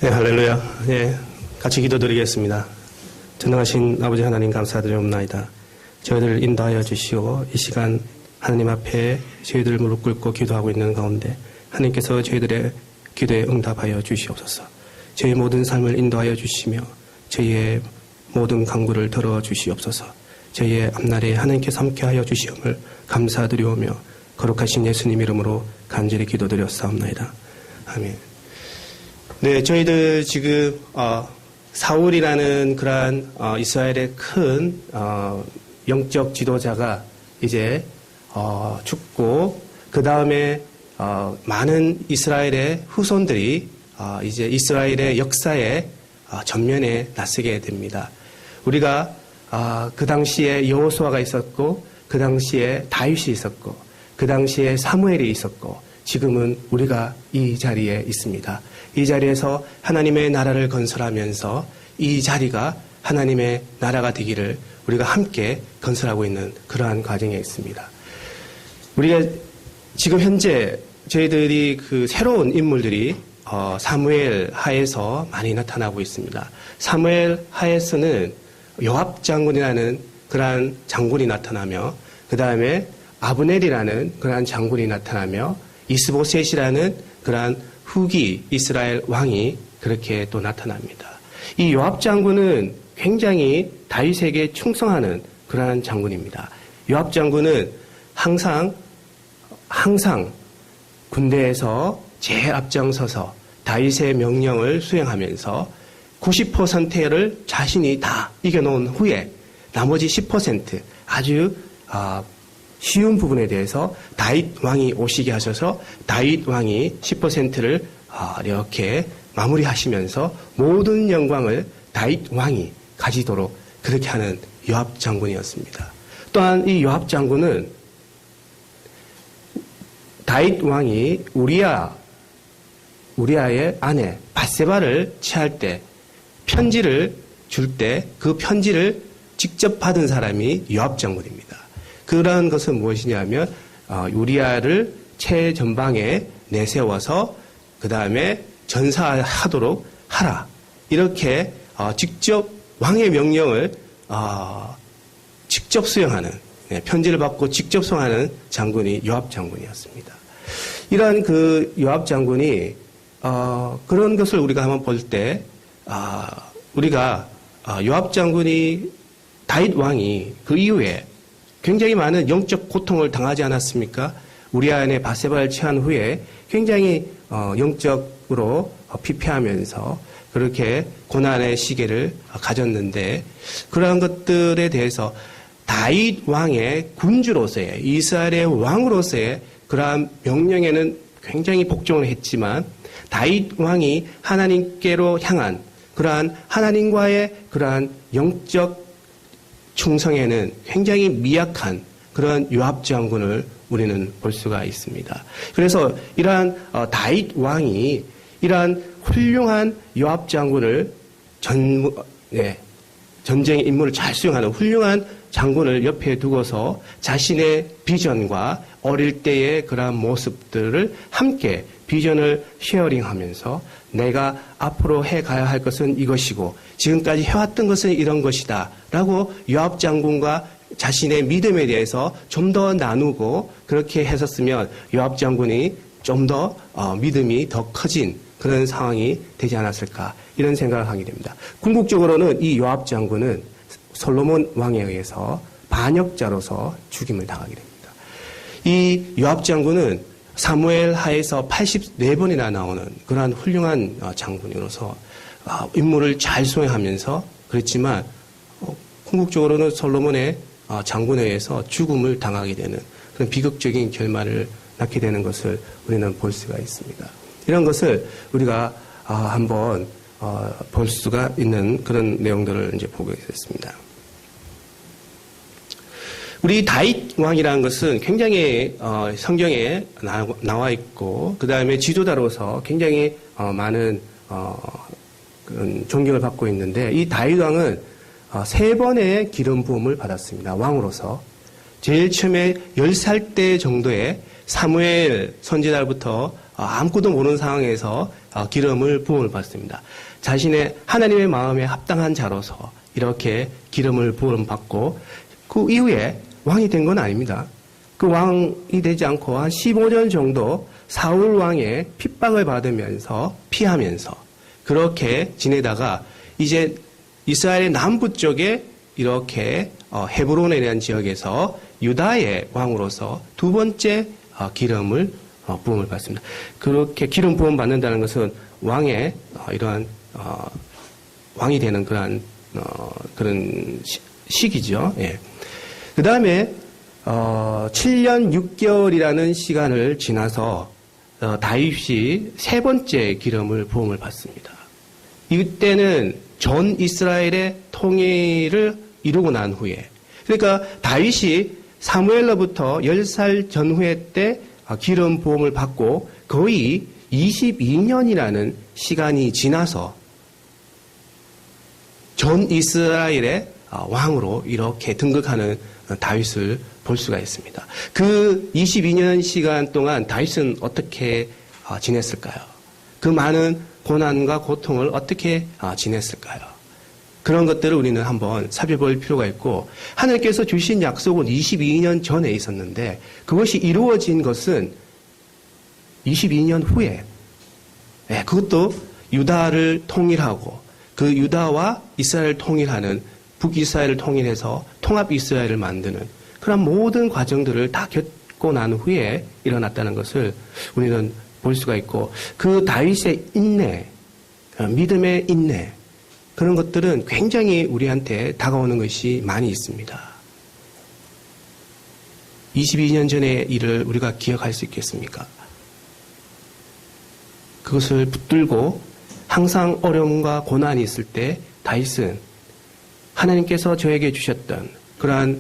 네, 할렐루야. 예, 같이 기도드리겠습니다. 전능하신 아버지 하나님 감사드리옵나이다. 저희들을 인도하여 주시오. 이 시간 하나님 앞에 저희들 무릎 꿇고 기도하고 있는 가운데 하나님께서 저희들의 기도에 응답하여 주시옵소서. 저희 모든 삶을 인도하여 주시며 저희의 모든 간구를 들어 주시옵소서. 저희의 앞날에 하나님께서 함께하여 주시옵을 감사드리오며 거룩하신 예수님 이름으로 간절히 기도드렸사옵나이다. 아멘. 네, 저희들 지금 사울이라는 그러한 이스라엘의 큰 영적 지도자가 이제 죽고 그 다음에 많은 이스라엘의 후손들이 이제 이스라엘의 역사에 전면에 나서게 됩니다. 우리가 그 당시에 여호수아가 있었고 그 당시에 다윗이 있었고 그 당시에 사무엘이 있었고 지금은 우리가 이 자리에 있습니다. 이 자리에서 하나님의 나라를 건설하면서 이 자리가 하나님의 나라가 되기를 우리가 함께 건설하고 있는 그러한 과정에 있습니다. 우리가 지금 현재 저희들이 그 새로운 인물들이 사무엘 하에서 많이 나타나고 있습니다. 사무엘 하에서는 요압 장군이라는 그러한 장군이 나타나며 그 다음에 아브넬이라는 그러한 장군이 나타나며 이스보셋이라는 그러한 후기 이스라엘 왕이 그렇게 또 나타납니다. 이 요압 장군은 굉장히 다윗에게 충성하는 그러한 장군입니다. 요압 장군은 항상 군대에서 제일 앞장서서 다윗의 명령을 수행하면서 90%를 자신이 다 이겨놓은 후에 나머지 10% 아주 쉬운 부분에 대해서 다윗 왕이 오시게 하셔서 다윗 왕이 10%를 이렇게 마무리하시면서 모든 영광을 다윗 왕이 가지도록 그렇게 하는 요압 장군이었습니다. 또한 이 요압 장군은 다윗 왕이 우리아의 아내 밧세바를 취할 때 편지를 줄 때 그 편지를 직접 받은 사람이 요압 장군입니다. 그러한 것은 무엇이냐면 우리아를 최전방에 내세워서 그 다음에 전사하도록 하라. 이렇게 직접 왕의 명령을 직접 수행하는 편지를 받고 직접 수행하는 장군이 요압 장군이었습니다. 이러한 그 요압 장군이 그런 것을 우리가 한번 볼 때 우리가 요압 장군이 다윗 왕이 그 이후에 굉장히 많은 영적 고통을 당하지 않았습니까? 우리아 안에 밧세바를 취한 후에 굉장히 영적으로 피폐하면서 그렇게 고난의 시기를 가졌는데 그러한 것들에 대해서 다윗 왕의 군주로서의 이스라엘의 왕으로서의 그러한 명령에는 굉장히 복종을 했지만 다윗 왕이 하나님께로 향한 그러한 하나님과의 그러한 영적 충성에는 굉장히 미약한 그런 요압 장군을 우리는 볼 수가 있습니다. 그래서 이러한 다윗 왕이 이러한 훌륭한 요압 장군을 전쟁의 임무를 잘 수행하는 훌륭한 장군을 옆에 두고서 자신의 비전과 어릴 때의 그러한 모습들을 함께 비전을 쉐어링하면서 내가 앞으로 해가야 할 것은 이것이고 지금까지 해왔던 것은 이런 것이다 라고 요압 장군과 자신의 믿음에 대해서 좀 더 나누고 그렇게 했었으면 요압 장군이 좀 더 믿음이 더 커진 그런 상황이 되지 않았을까 이런 생각을 하게 됩니다. 궁극적으로는 이 요압 장군은 솔로몬 왕에 의해서 반역자로서 죽임을 당하게 됩니다. 이 요압 장군은 사무엘 하에서 84번이나 나오는 그러한 훌륭한 장군으로서 임무를 잘 수행하면서 그랬지만 궁극적으로는 솔로몬의 장군에 의해서 죽음을 당하게 되는 그런 비극적인 결말을 낳게 되는 것을 우리는 볼 수가 있습니다. 이런 것을 우리가 한번 볼 수가 있는 그런 내용들을 이제 보게 됐습니다. 우리 다윗 왕이라는 것은 굉장히 성경에 나와 있고 그 다음에 지도자로서 굉장히 많은 그런 존경을 받고 있는데 이 다윗 왕은 3번의 기름 부음을 받았습니다. 왕으로서 제일 처음에 10살 때 정도에 사무엘 선지자부터 아무것도 모르는 상황에서 기름을 부음을 받습니다. 자신의 하나님의 마음에 합당한 자로서 이렇게 기름을 부음 받고 그 이후에 왕이 된 건 아닙니다. 그 왕이 되지 않고 한 15년 정도 사울 왕의 핍박을 받으면서 피하면서 그렇게 지내다가 이제 이스라엘의 남부 쪽에 이렇게 헤브론에 대한 지역에서 유다의 왕으로서 두 번째 기름을 부음을 받습니다. 그렇게 기름 부음 받는다는 것은 왕의 이러한 왕이 되는 그런 시기죠. 예. 그 다음에 7년 6개월이라는 시간을 지나서 다윗이 세 번째 기름을 부음을 받습니다. 이때는 전 이스라엘의 통일을 이루고 난 후에, 그러니까 다윗이 사무엘로부터 10살 전후에 때 기름 부음을 받고 거의 22년이라는 시간이 지나서 전 이스라엘의 왕으로 이렇게 등극하는 다윗을 볼 수가 있습니다. 그 22년 시간 동안 다윗은 어떻게 지냈을까요? 그 많은 고난과 고통을 어떻게 지냈을까요? 그런 것들을 우리는 한번 살펴볼 필요가 있고, 하나님께서 주신 약속은 22년 전에 있었는데 그것이 이루어진 것은 22년 후에, 그것도 유다를 통일하고 그 유다와 이스라엘을 통일하는, 북이스라엘을 통일해서 통합 이스라엘을 만드는 그런 모든 과정들을 다 겪고 난 후에 일어났다는 것을 우리는 볼 수가 있고, 그 다윗의 인내, 믿음의 인내, 그런 것들은 굉장히 우리한테 다가오는 것이 많이 있습니다. 22년 전의 일을 우리가 기억할 수 있겠습니까? 그것을 붙들고 항상 어려움과 고난이 있을 때 다윗은 하나님께서 저에게 주셨던 그러한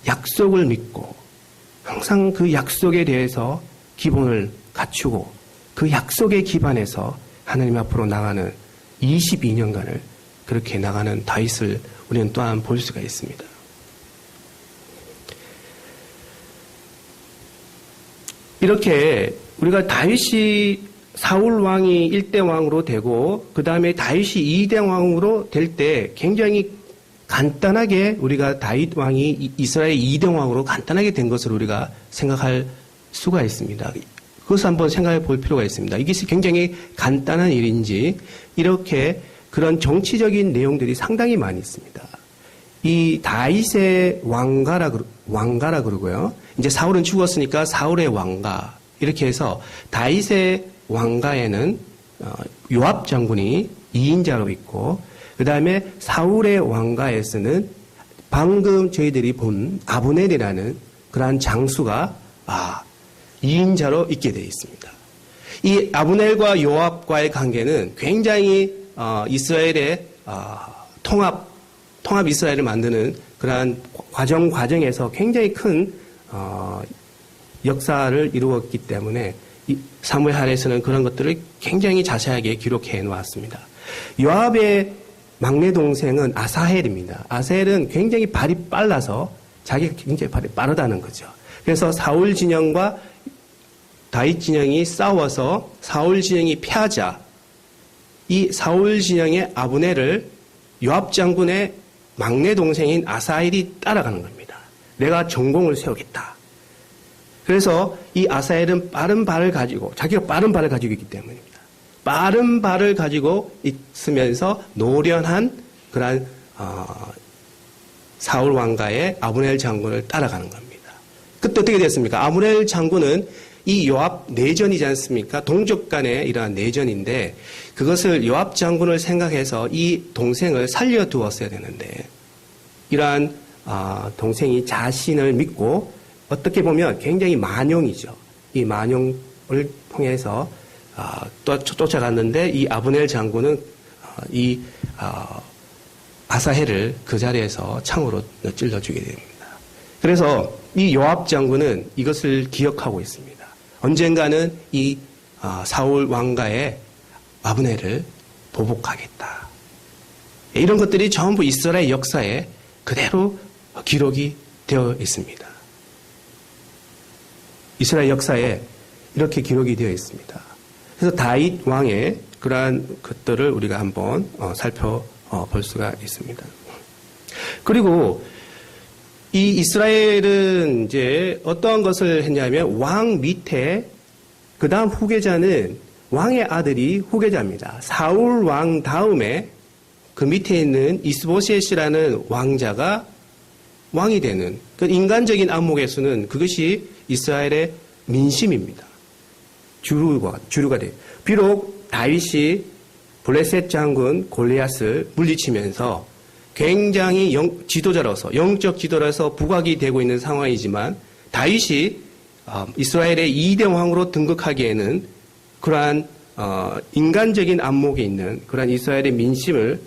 약속을 믿고 항상 그 약속에 대해서 기본을 갖추고 그 약속에 기반해서 하나님 앞으로 나가는 22년간을 그렇게 나가는 다윗을 우리는 또한 볼 수가 있습니다. 이렇게 우리가 다윗이 사울 왕이 1대 왕으로 되고 그 다음에 다윗이 2대 왕으로 될 때 굉장히 간단하게 우리가 다윗 왕이 이스라엘 2대 왕으로 간단하게 된 것을 우리가 생각할 수가 있습니다. 그것을 한번 생각해 볼 필요가 있습니다. 이것이 굉장히 간단한 일인지 이렇게 그런 정치적인 내용들이 상당히 많이 있습니다. 이 다윗의 왕가라 그러고요. 이제 사울은 죽었으니까 사울의 왕가 이렇게 해서 다윗의 왕가에는 요압 장군이 2인자로 있고 그 다음에 사울의 왕가에서는 방금 저희들이 본 아브넬이라는 그러한 장수가 2인자로 있게 되어 있습니다. 이 아브넬과 요압과의 관계는 굉장히 이스라엘의 통합 이스라엘을 만드는 그러한 과정에서 굉장히 큰 역사를 이루었기 때문에 사무엘하에서는 그런 것들을 굉장히 자세하게 기록해 놓았습니다. 요압의 막내 동생은 아사헬입니다. 아사헬은 굉장히 발이 빨라서 자기가 굉장히 발이 빠르다는 거죠. 그래서 사울 진영과 다윗 진영이 싸워서 사울 진영이 패하자 이 사울 진영의 아브넬을 요압 장군의 막내 동생인 아사헬이 따라가는 겁니다. 내가 전공을 세우겠다. 그래서 이 아사헬은 빠른 발을 가지고 자기가 빠른 발을 가지고 있기 때문입니다. 빠른 발을 가지고 있으면서 노련한 그러한 사울 왕가의 아브넬 장군을 따라가는 겁니다. 그때 어떻게 됐습니까? 아브넬 장군은 이 요압 내전이지 않습니까? 동족 간의 이러한 내전인데 그것을 요압 장군을 생각해서 이 동생을 살려두었어야 되는데 이러한 동생이 자신을 믿고 어떻게 보면 굉장히 만용이죠. 이 만용을 통해서 또 쫓아갔는데 이 아브넬 장군은 이 아사헬을 그 자리에서 창으로 찔러주게 됩니다. 그래서 이 요압 장군은 이것을 기억하고 있습니다. 언젠가는 이 사울 왕가의 아브넬을 보복하겠다. 이런 것들이 전부 이스라엘 역사에 그대로 기록이 되어 있습니다. 이스라엘 역사에 이렇게 기록이 되어 있습니다. 그래서 다윗 왕의 그러한 것들을 우리가 한번 살펴볼 수가 있습니다. 그리고 이 이스라엘은 이제 어떠한 것을 했냐면 왕 밑에 그 다음 후계자는 왕의 아들이 후계자입니다. 사울 왕 다음에 그 밑에 있는 이스보셋이라는 왕자가 왕이 되는 그 인간적인 안목에서는 그것이 이스라엘의 민심입니다. 주류가 돼요. 비록 다윗이 블레셋 장군 골리앗을 물리치면서 굉장히 지도자로서 영적 지도자로서 부각이 되고 있는 상황이지만 다윗이 이스라엘의 2대 왕으로 등극하기에는 그러한 인간적인 안목에 있는 그러한 이스라엘의 민심을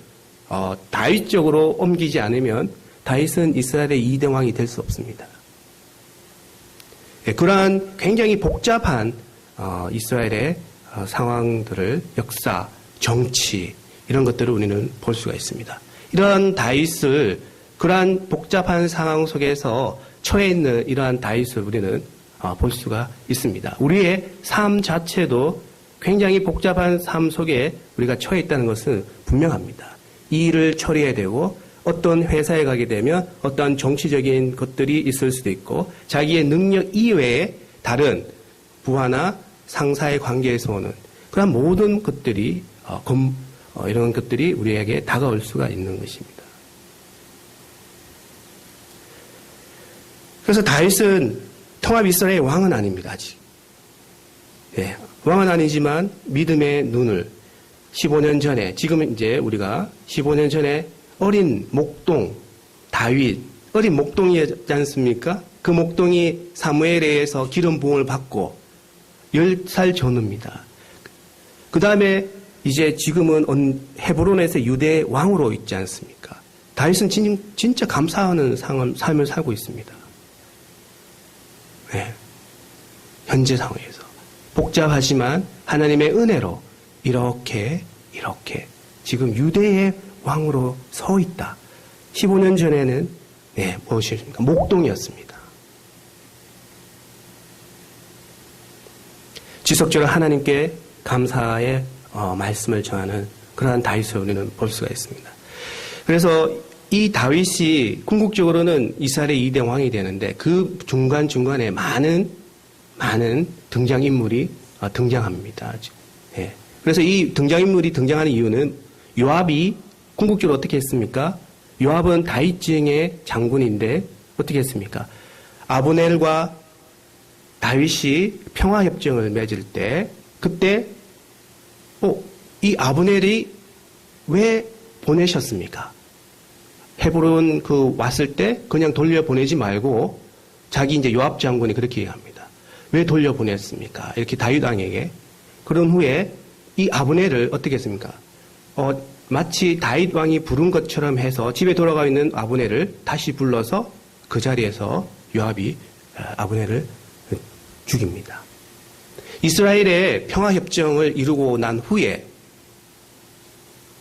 다윗 쪽으로 옮기지 않으면 다윗은 이스라엘의 2대 왕이 될 수 없습니다. 그러한 굉장히 복잡한 이스라엘의 상황들을 역사, 정치 이런 것들을 우리는 볼 수가 있습니다. 이러한 다윗을 그러한 복잡한 상황 속에서 처해 있는 이러한 다윗을 우리는 볼 수가 있습니다. 우리의 삶 자체도 굉장히 복잡한 삶 속에 우리가 처해 있다는 것은 분명합니다. 이 일을 처리해야 되고 어떤 회사에 가게 되면 어떤 정치적인 것들이 있을 수도 있고 자기의 능력 이외에 다른 부하나 상사의 관계에서 오는 그런 모든 것들이 이런 것들이 우리에게 다가올 수가 있는 것입니다. 그래서 다윗은 통합 이스라엘의 왕은 아닙니다. 아직. 왕은 아니지만 믿음의 눈을 15년 전에 지금 이제 우리가 15년 전에 어린 목동 다윗 어린 목동이지 않습니까? 그 목동이 사무엘에 의해서 기름 부음을 받고 10살 전후입니다. 그 다음에 이제 지금은 헤브론에서 유대 왕으로 있지 않습니까? 다윗은 진짜 감사하는 삶을 살고 있습니다. 네. 현재 상황에서 복잡하지만 하나님의 은혜로 이렇게 지금 유대의 왕으로 서 있다. 15년 전에는 무엇이었습니까? 목동이었습니다. 지속적으로 하나님께 감사의 말씀을 전하는 그러한 다윗을 우리는 볼 수가 있습니다. 그래서 이 다윗이 궁극적으로는 이스라엘의 2대 왕이 되는데 그 중간중간에 많은 등장인물이 등장합니다. 그래서 이 등장인물이 등장하는 이유는 요압이 궁극적으로 어떻게 했습니까? 요압은 다윗 징의 장군인데 어떻게 했습니까? 아브넬과 다윗이 평화협정을 맺을 때 그때 이 아브넬이 왜 보내셨습니까? 헤브론 왔을 때 그냥 돌려보내지 말고 자기 이제 요압 장군이 그렇게 얘기합니다. 왜 돌려보냈습니까? 이렇게 다윗 왕에게. 그런 후에 이 아브넬을 어떻게 했습니까? 마치 다윗 왕이 부른 것처럼 해서 집에 돌아가 있는 아브넬을 다시 불러서 그 자리에서 요압이 아브넬을 죽입니다. 이스라엘의 평화협정을 이루고 난 후에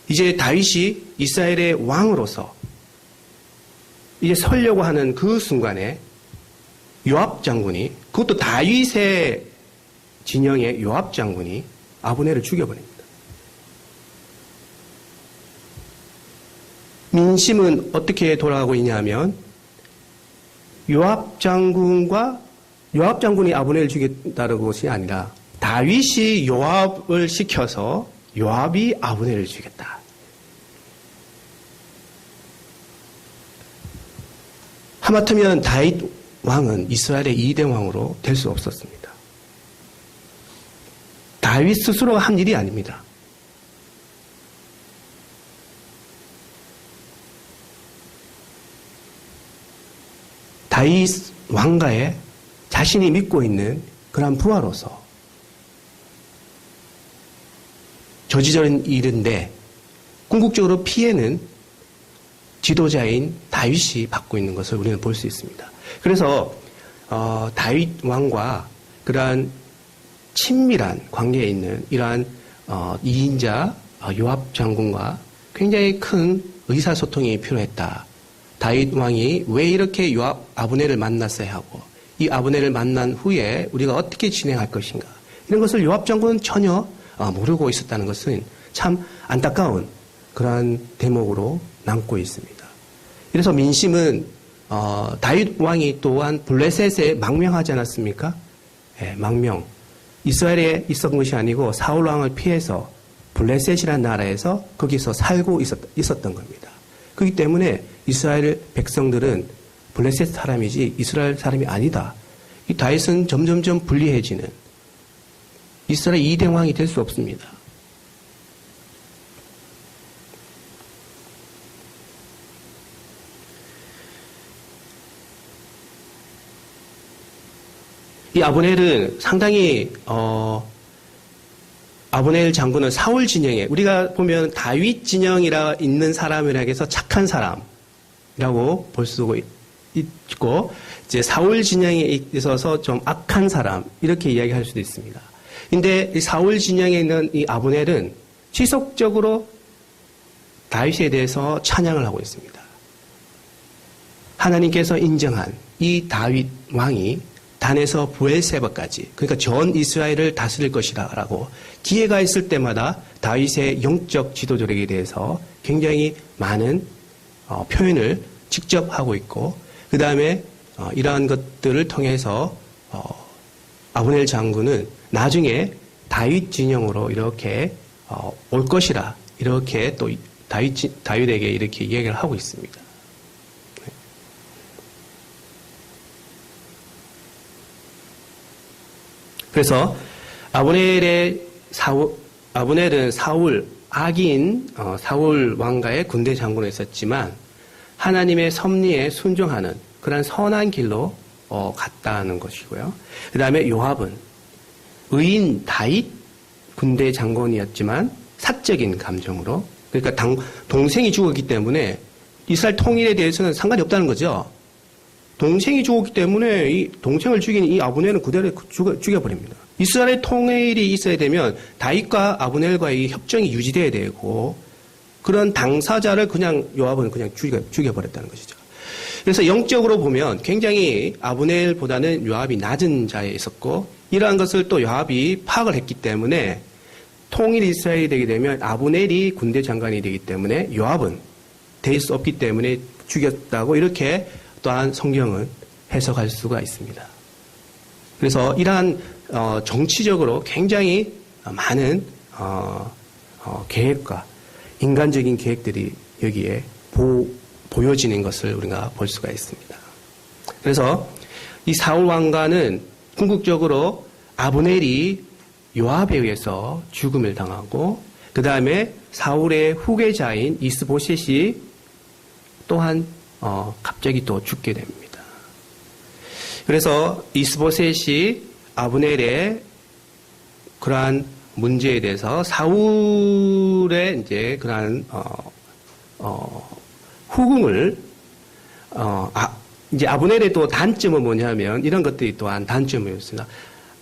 이제 다윗이 이스라엘의 왕으로서 이제 서려고 하는 그 순간에 요압 장군이 그것도 다윗의 진영의 요압 장군이 아브넬을 죽여버립니다. 민심은 어떻게 돌아가고 있냐면 요압 장군이 아브넬을 죽였다는 것이 아니라 다윗이 요압을 시켜서 요압이 아브넬을 죽였다. 하마터면 다윗 왕은 이스라엘의 2대 왕으로 될 수 없었습니다. 다윗 스스로가 한 일이 아닙니다. 다윗 왕가에 자신이 믿고 있는 그런 부하로서 저지른 일인데 궁극적으로 피해는 지도자인 다윗이 받고 있는 것을 우리는 볼 수 있습니다. 그래서 다윗 왕과 그러한 친밀한 관계에 있는 이러한 2인자 요압 장군과 굉장히 큰 의사소통이 필요했다. 다윗 왕이 왜 이렇게 요압 아브넬을 만났어야 하고 이 아브넬을 만난 후에 우리가 어떻게 진행할 것인가. 이런 것을 요압 장군은 전혀 모르고 있었다는 것은 참 안타까운 그러한 대목으로 남고 있습니다. 그래서 민심은 다윗 왕이 또한 블레셋에 망명하지 않았습니까? 예, 망명. 이스라엘에 있었던 것이 아니고 사울 왕을 피해서 블레셋이라는 나라에서 거기서 살고 있었던 겁니다. 그렇기 때문에 이스라엘 백성들은 블레셋 사람이지 이스라엘 사람이 아니다. 이 다윗은 점점점 불리해지는 이스라엘 2대 왕이 될 수 없습니다. 이 아브넬은 상당히 아브넬 장군은 사울 진영에 우리가 보면 다윗 진영이라 있는 사람이라고 해서 착한 사람이라고 볼 수 있고 이제 사울 진영에 있어서 좀 악한 사람 이렇게 이야기할 수도 있습니다. 근데 이 사울 진영에 있는 이 아브넬은 지속적으로 다윗에 대해서 찬양을 하고 있습니다. 하나님께서 인정한 이 다윗 왕이 단에서 브엘세바까지 그러니까 전 이스라엘을 다스릴 것이라고 기회가 있을 때마다 다윗의 영적 지도자에게 대해서 굉장히 많은 표현을 직접 하고 있고 그 다음에 이러한 것들을 통해서 아브넬 장군은 나중에 다윗 진영으로 이렇게 올 것이라 이렇게 또 다윗에게 이렇게 이야기를 하고 있습니다. 그래서 아브넬은 사울 악인 사울 왕가의 군대 장군을 했었지만 하나님의 섭리에 순종하는 그런 선한 길로 갔다는 것이고요. 그 다음에 요압은 의인 다윗 군대 장군이었지만 사적인 감정으로 그러니까 동생이 죽었기 때문에 이스라엘 통일에 대해서는 상관이 없다는 거죠. 동생이 죽었기 때문에 이 동생을 죽인 이 아브넬은 그대로 죽여버립니다. 이스라엘 통일이 있어야 되면 다윗과 아브넬과의 협정이 유지돼야 되고 그런 당사자를 그냥 요압은 그냥 죽여버렸다는 것이죠. 그래서 영적으로 보면 굉장히 아브넬보다는 요압이 낮은 자에 있었고 이러한 것을 또 요압이 파악을 했기 때문에 통일 이스라엘이 되게 되면 아브넬이 군대 장관이 되기 때문에 요압은 될 수 없기 때문에 죽였다고 이렇게 또한 성경은 해석할 수가 있습니다. 그래서 이러한 정치적으로 굉장히 많은 계획과 인간적인 계획들이 여기에 보여지는 것을 우리가 볼 수가 있습니다. 그래서 이 사울 왕가는 궁극적으로 아브넬이 요압에 의해서 죽음을 당하고 그 다음에 사울의 후계자인 이스보셋이 또한 갑자기 또 죽게 됩니다. 그래서 이스보셋이 아브넬의 그러한 문제에 대해서 사울의 이제 그러한 후궁을 이제 아브넬의 또 단점은 뭐냐면 이런 것들이 또한 단점이었습니다.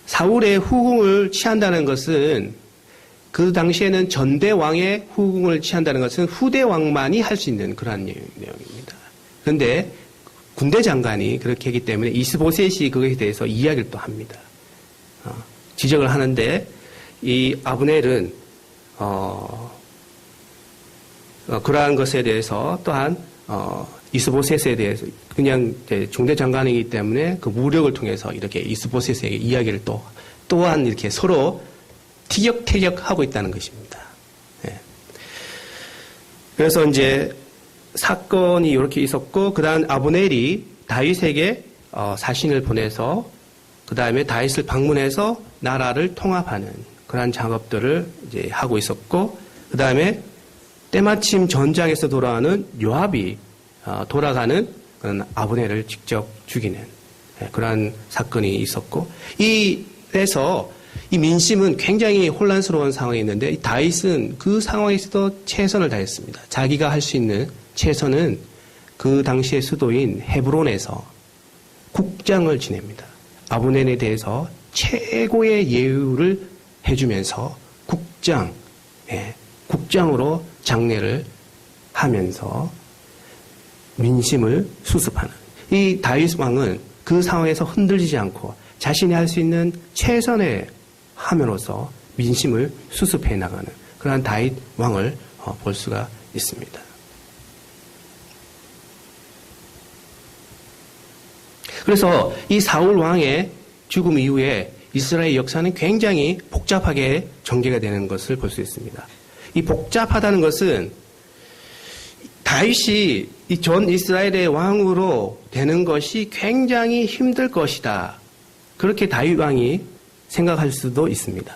사울의 후궁을 취한다는 것은 그 당시에는 전대왕의 후궁을 취한다는 것은 후대왕만이 할 수 있는 그러한 내용입니다. 그런데 군대 장관이 그렇게 하기 때문에 이스보셋이 그것에 대해서 이야기를 또 합니다. 지적을 하는데 이 아브넬은 그러한 것에 대해서 또한 이스보셋에 대해서 그냥 중대 장관이기 때문에 그 무력을 통해서 이렇게 이스보셋에게 이야기를 또한 이렇게 서로 티격태격하고 있다는 것입니다. 예. 그래서 이제 사건이 이렇게 있었고 그다음 아브넬이 다윗에게 사신을 보내서 그 다음에 다윗을 방문해서 나라를 통합하는 그러한 작업들을 이제 하고 있었고 그 다음에 때마침 전장에서 돌아오는 요압이 돌아가는 그런 아브넬을 직접 죽이는 그러한 사건이 있었고 이래서 이 민심은 굉장히 혼란스러운 상황이 있는데 이 다윗은 그 상황에서도 최선을 다했습니다. 자기가 할 수 있는 최선은 그 당시의 수도인 헤브론에서 국장을 지냅니다. 아브넬에 대해서 최고의 예우를 해주면서 국장으로 장례를 하면서 민심을 수습하는 이 다윗 왕은 그 상황에서 흔들리지 않고 자신이 할 수 있는 최선의 함으로써 민심을 수습해 나가는 그러한 다윗 왕을 볼 수가 있습니다. 그래서 이 사울 왕의 죽음 이후에 이스라엘 역사는 굉장히 복잡하게 전개가 되는 것을 볼 수 있습니다. 이 복잡하다는 것은 다윗이 이 전 이스라엘의 왕으로 되는 것이 굉장히 힘들 것이다. 그렇게 다윗 왕이 생각할 수도 있습니다.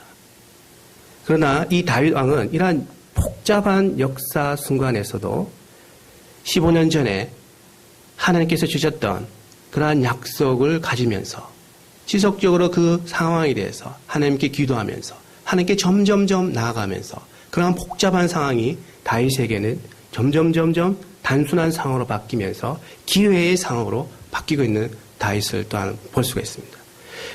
그러나 이 다윗 왕은 이러한 복잡한 역사 순간에서도 15년 전에 하나님께서 주셨던 그러한 약속을 가지면서 지속적으로 그 상황에 대해서 하나님께 기도하면서 하나님께 점점점 나아가면서 그러한 복잡한 상황이 다윗에게는 점점 단순한 상황으로 바뀌면서 기회의 상황으로 바뀌고 있는 다윗을 또한 볼 수가 있습니다.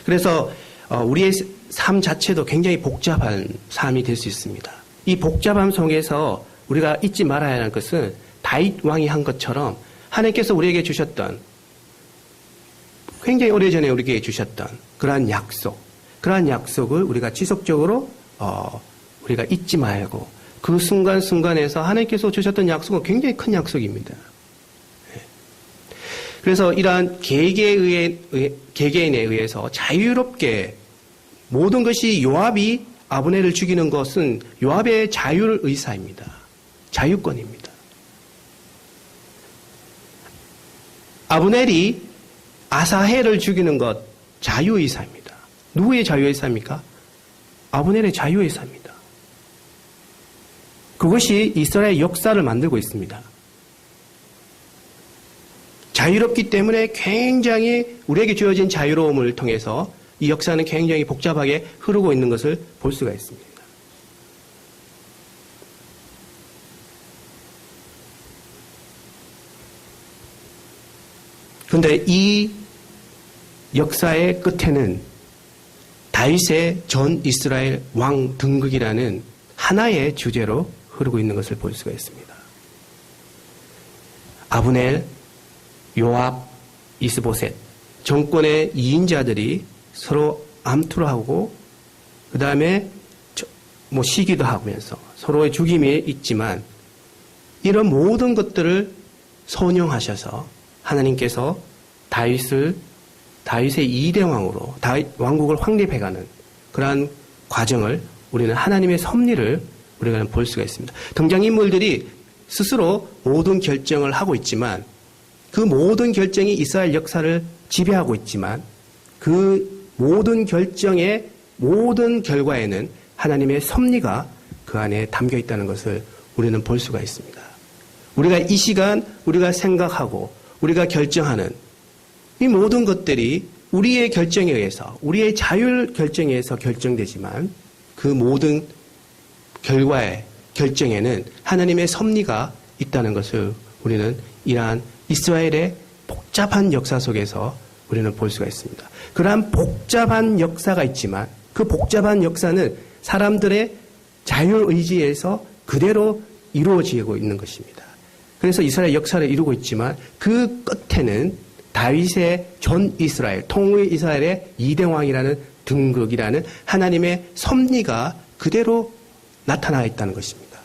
그래서 우리의 삶 자체도 굉장히 복잡한 삶이 될 수 있습니다. 이 복잡함 속에서 우리가 잊지 말아야 하는 것은 다윗 왕이 한 것처럼 하나님께서 우리에게 주셨던 굉장히 오래전에 우리에게 주셨던 그러한 그러한 약속을 우리가 지속적으로 우리가 잊지 말고 그 순간순간에서 하나님께서 주셨던 약속은 굉장히 큰 약속입니다. 그래서 이러한 개개인에 의해서 자유롭게 모든 것이 요압이 아브넬을 죽이는 것은 요압의 자율의사입니다. 자유권입니다. 아브넬이 아사헬을 죽이는 것 자유의사입니다. 누구의 자유의사입니까? 아브넬의 자유의사입니다. 그것이 이스라엘 역사를 만들고 있습니다. 자유롭기 때문에 굉장히 우리에게 주어진 자유로움을 통해서 이 역사는 굉장히 복잡하게 흐르고 있는 것을 볼 수가 있습니다. 그런데 이 역사의 끝에는 다윗의 전 이스라엘 왕 등극이라는 하나의 주제로 흐르고 있는 것을 볼 수가 있습니다. 아브넬, 요압, 이스보셋 정권의 2인자들이 서로 암투를 하고 그 다음에 시기도 하면서 서로의 죽임이 있지만 이런 모든 것들을 선용하셔서 하나님께서 다윗의 2대 왕으로 다윗 왕국을 확립해가는 그러한 과정을 우리는 하나님의 섭리를 우리가 볼 수가 있습니다. 등장인물들이 스스로 모든 결정을 하고 있지만 그 모든 결정이 이스라엘 역사를 지배하고 있지만 그 모든 결정의 모든 결과에는 하나님의 섭리가 그 안에 담겨 있다는 것을 우리는 볼 수가 있습니다. 우리가 이 시간 우리가 생각하고 우리가 결정하는 이 모든 것들이 우리의 결정에 의해서 우리의 자율 결정에 의해서 결정되지만 그 모든 결과의 결정에는 하나님의 섭리가 있다는 것을 우리는 이러한 이스라엘의 복잡한 역사 속에서 우리는 볼 수가 있습니다. 그러한 복잡한 역사가 있지만 그 복잡한 역사는 사람들의 자율의지에서 그대로 이루어지고 있는 것입니다. 그래서 이스라엘 역사를 이루고 있지만 그 끝에는 다윗의 전 이스라엘, 통일 이스라엘의 2대 왕이라는 등극이라는 하나님의 섭리가 그대로 나타나 있다는 것입니다.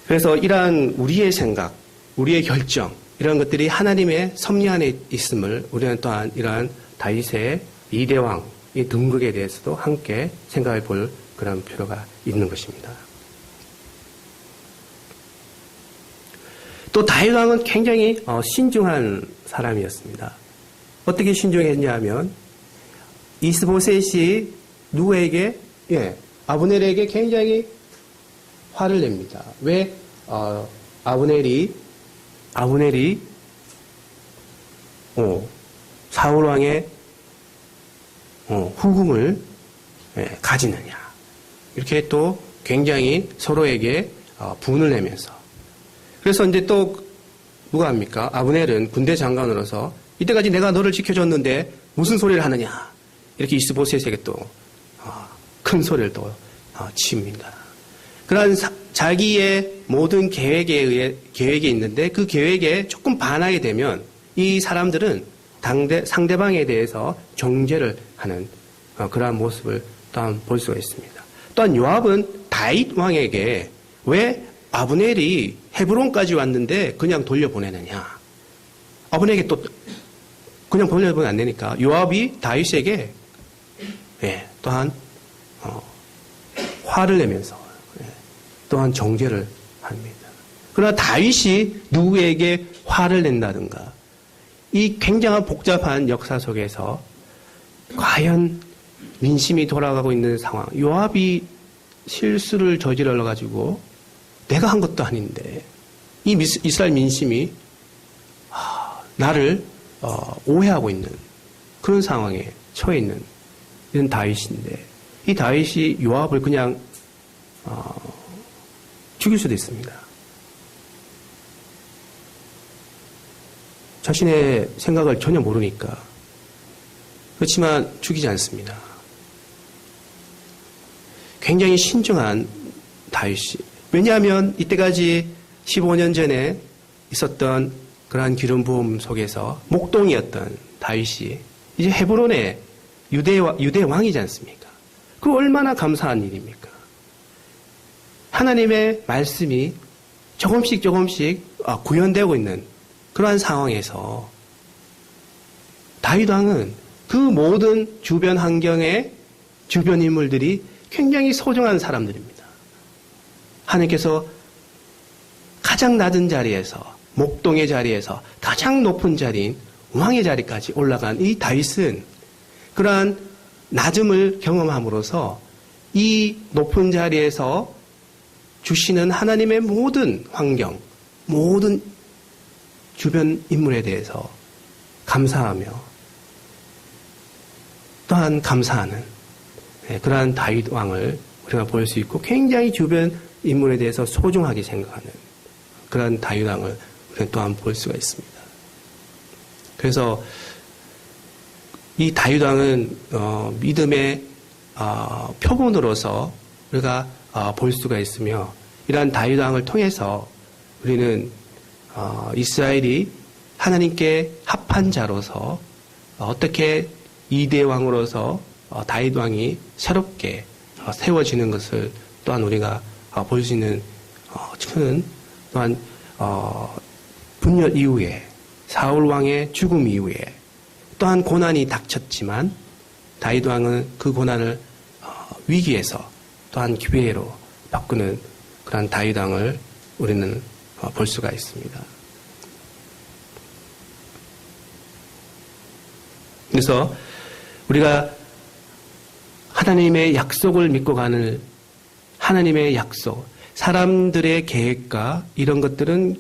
그래서 이러한 우리의 생각, 우리의 결정, 이런 것들이 하나님의 섭리 안에 있음을 우리는 또한 이러한 다윗의 2대 왕의 등극에 대해서도 함께 생각해 볼 그런 필요가 있는 것입니다. 또 다윗 왕은 굉장히 신중한 사람이었습니다. 어떻게 신중했냐 하면 이스보셋이 누구에게? 아브넬에게 굉장히 화를 냅니다. 왜? 아브넬이 사울 왕의 후궁을 가지느냐. 이렇게 또 굉장히 서로에게 분을 내면서. 그래서 이제 또 누가 합니까? 아브넬은 군대 장관으로서 이때까지 내가 너를 지켜줬는데 무슨 소리를 하느냐. 이렇게 이스보셋에게 또 큰 소리를 또 칩니다. 그러한 자기의 모든 계획이 있는데 그 계획에 조금 반하게 되면 이 사람들은 상대방에 대해서 정죄를 하는 그러한 모습을 또한 볼 수가 있습니다. 또한 요압은 다윗 왕에게 왜 아브넬이 헤브론까지 왔는데 그냥 돌려보내느냐. 아브넬에게 또 그냥 돌려보내면 안 되니까 요압이 다윗에게 또한 화를 내면서 또한 정죄를 합니다. 그러나 다윗이 누구에게 화를 낸다든가 이 굉장한 복잡한 역사 속에서 과연 민심이 돌아가고 있는 상황, 요압이 실수를 저질러 가지고 내가 한 것도 아닌데 이 이스라엘 민심이 나를 오해하고 있는 그런 상황에 처해 있는 이런 다윗인데 이 다윗이 요압을 그냥 죽일 수도 있습니다. 자신의 생각을 전혀 모르니까. 그렇지만 죽이지 않습니다. 굉장히 신중한 다윗이. 왜냐하면 이때까지 15년 전에 있었던 그러한 기름 부음 속에서 목동이었던 다윗이 이제 헤브론의 유대 왕이지 않습니까? 그 얼마나 감사한 일입니까? 하나님의 말씀이 조금씩 구현되고 있는 그러한 상황에서 다윗 왕은 그 모든 주변 환경의 주변 인물들이 굉장히 소중한 사람들입니다. 하나님께서 가장 낮은 자리에서 목동의 자리에서 가장 높은 자리인 왕의 자리까지 올라간 이 다윗은 그러한 낮음을 경험함으로써 이 높은 자리에서 주시는 하나님의 모든 환경, 모든 주변 인물에 대해서 감사하며 또한 감사하는 그러한 다윗 왕을 우리가 볼 수 있고 굉장히 주변 인물에 대해서 소중하게 생각하는 그러한 다윗 왕을 우리가 또한 볼 수가 있습니다. 그래서 이 다윗 왕은 믿음의 표본으로서 우리가 볼 수가 있으며 이러한 다윗 왕을 통해서 우리는 이스라엘이 하나님께 합한 자로서 어떻게 이대 왕으로서 다윗 왕이 새롭게 세워지는 것을 또한 우리가 볼 수 있는 큰 또한 분열 이후에 사울 왕의 죽음 이후에 또한 고난이 닥쳤지만 다윗 왕은 그 고난을 위기에서 또한 기회로 바꾸는 그러한 다윗 왕을 우리는 볼 수가 있습니다. 그래서 우리가 하나님의 약속을 믿고 가는 하나님의 약속, 사람들의 계획과 이런 것들은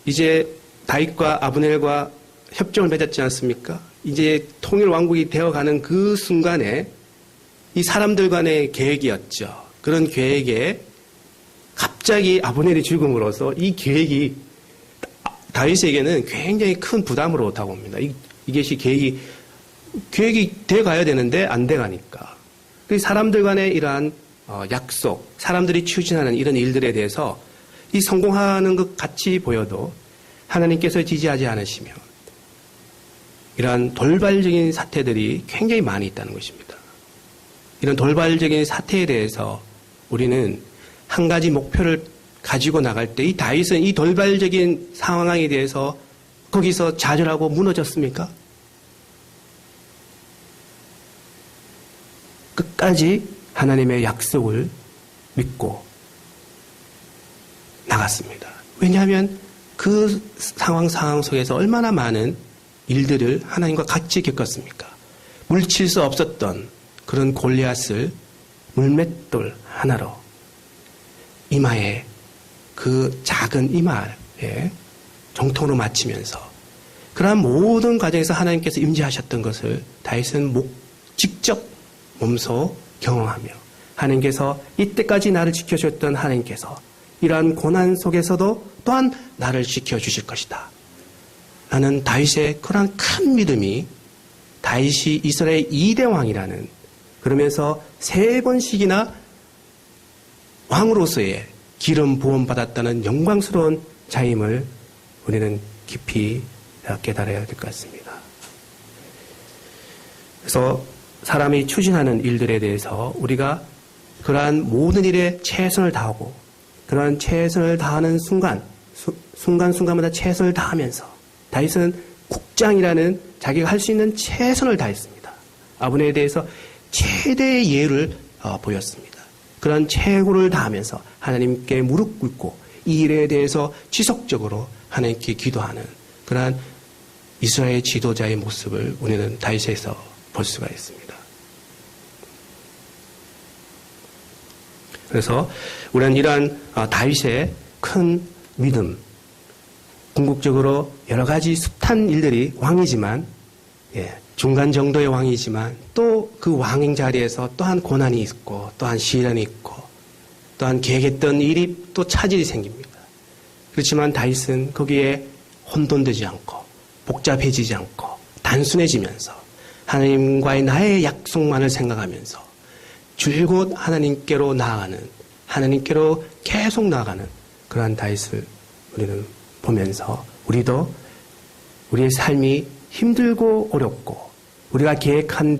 이제 다윗과 아브넬과 협정을 맺었지 않습니까? 이제 통일 왕국이 되어가는 그 순간에 이 사람들 간의 계획이었죠. 그런 계획에 갑자기 아브넬이 죽음으로써 이 계획이 다윗에게는 굉장히 큰 부담으로 다가옵니다. 이것이 계획이 돼가야 되는데 안 돼가니까. 사람들 간의 이러한 약속, 사람들이 추진하는 이런 일들에 대해서 이 성공하는 것 같이 보여도 하나님께서 지지하지 않으시면 이러한 돌발적인 사태들이 굉장히 많이 있다는 것입니다. 이런 돌발적인 사태에 대해서 우리는 한 가지 목표를 가지고 나갈 때 이 다윗은 이 돌발적인 상황에 대해서 거기서 좌절하고 무너졌습니까? 끝까지 하나님의 약속을 믿고 나갔습니다. 왜냐하면 그 상황 속에서 얼마나 많은 일들을 하나님과 같이 겪었습니까? 물칠 수 없었던 그런 골리앗을 물맷돌 하나로 이마에 그 작은 이마에 정통으로 맞추면서 그러한 모든 과정에서 하나님께서 임재하셨던 것을 다윗은 직접 몸소 경험하며 하나님께서 이때까지 나를 지켜주셨던 하나님께서 이러한 고난 속에서도 또한 나를 지켜주실 것이다. 나는 다윗의 그러한 큰 믿음이 다윗이 이스라엘 2대 왕이라는 그러면서 3번씩이나 왕으로서의 기름 부음 받았다는 영광스러운 자임을 우리는 깊이 깨달아야 될 것 같습니다. 그래서 사람이 추진하는 일들에 대해서 우리가 그러한 모든 일에 최선을 다하고 그러한 최선을 다하는 순간순간마다 최선을 다하면서 다윗은 국장이라는 자기가 할 수 있는 최선을 다했습니다. 아브넬에 대해서 최대의 예를 보였습니다. 그런 최고를 다하면서 하나님께 무릎 꿇고 이 일에 대해서 지속적으로 하나님께 기도하는 그러한 이스라엘 지도자의 모습을 우리는 다윗에서 볼 수가 있습니다. 그래서 우리는 이러한 다윗의 큰 믿음, 궁극적으로 여러 가지 숱한 일들이 왕이지만 중간 정도의 왕이지만 또 그 왕행 자리에서 또한 고난이 있고 또한 시련이 있고 또한 계획했던 일이 또 차질이 생깁니다. 그렇지만 다윗은 거기에 혼돈되지 않고 복잡해지지 않고 단순해지면서 하나님과의 나의 약속만을 생각하면서 줄곧 하나님께로 나아가는 하나님께로 계속 나아가는 그러한 다윗을 우리는 보면서 우리도 우리의 삶이 힘들고 어렵고 우리가 계획한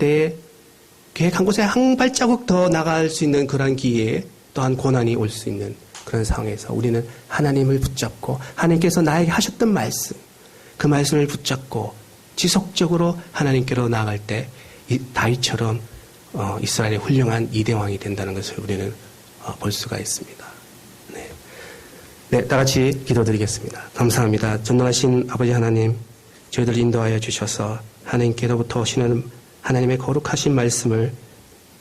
곳에 한 발자국 더 나갈 수 있는 그런 기회에 또한 고난이 올 수 있는 그런 상황에서 우리는 하나님을 붙잡고 하나님께서 나에게 하셨던 말씀 그 말씀을 붙잡고 지속적으로 하나님께로 나아갈 때 다윗처럼 이스라엘의 훌륭한 이대왕이 된다는 것을 우리는 볼 수가 있습니다. 네, 다 같이 기도드리겠습니다. 감사합니다. 전능하신 아버지 하나님, 저희들 인도하여 주셔서 하나님께로부터 오시는 하나님의 거룩하신 말씀을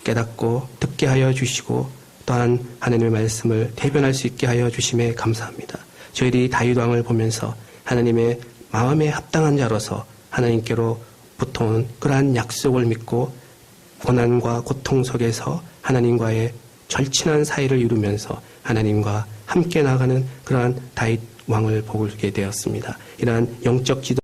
깨닫고 듣게 하여 주시고 또한 하나님의 말씀을 대변할 수 있게 하여 주심에 감사합니다. 저희들이 다윗 왕을 보면서 하나님의 마음에 합당한 자로서 하나님께로부터 온 그러한 약속을 믿고 고난과 고통 속에서 하나님과의 절친한 사이를 이루면서 하나님과 함께 나가는 그러한 다윗 왕을 보게 되었습니다. 이러한 영적 지도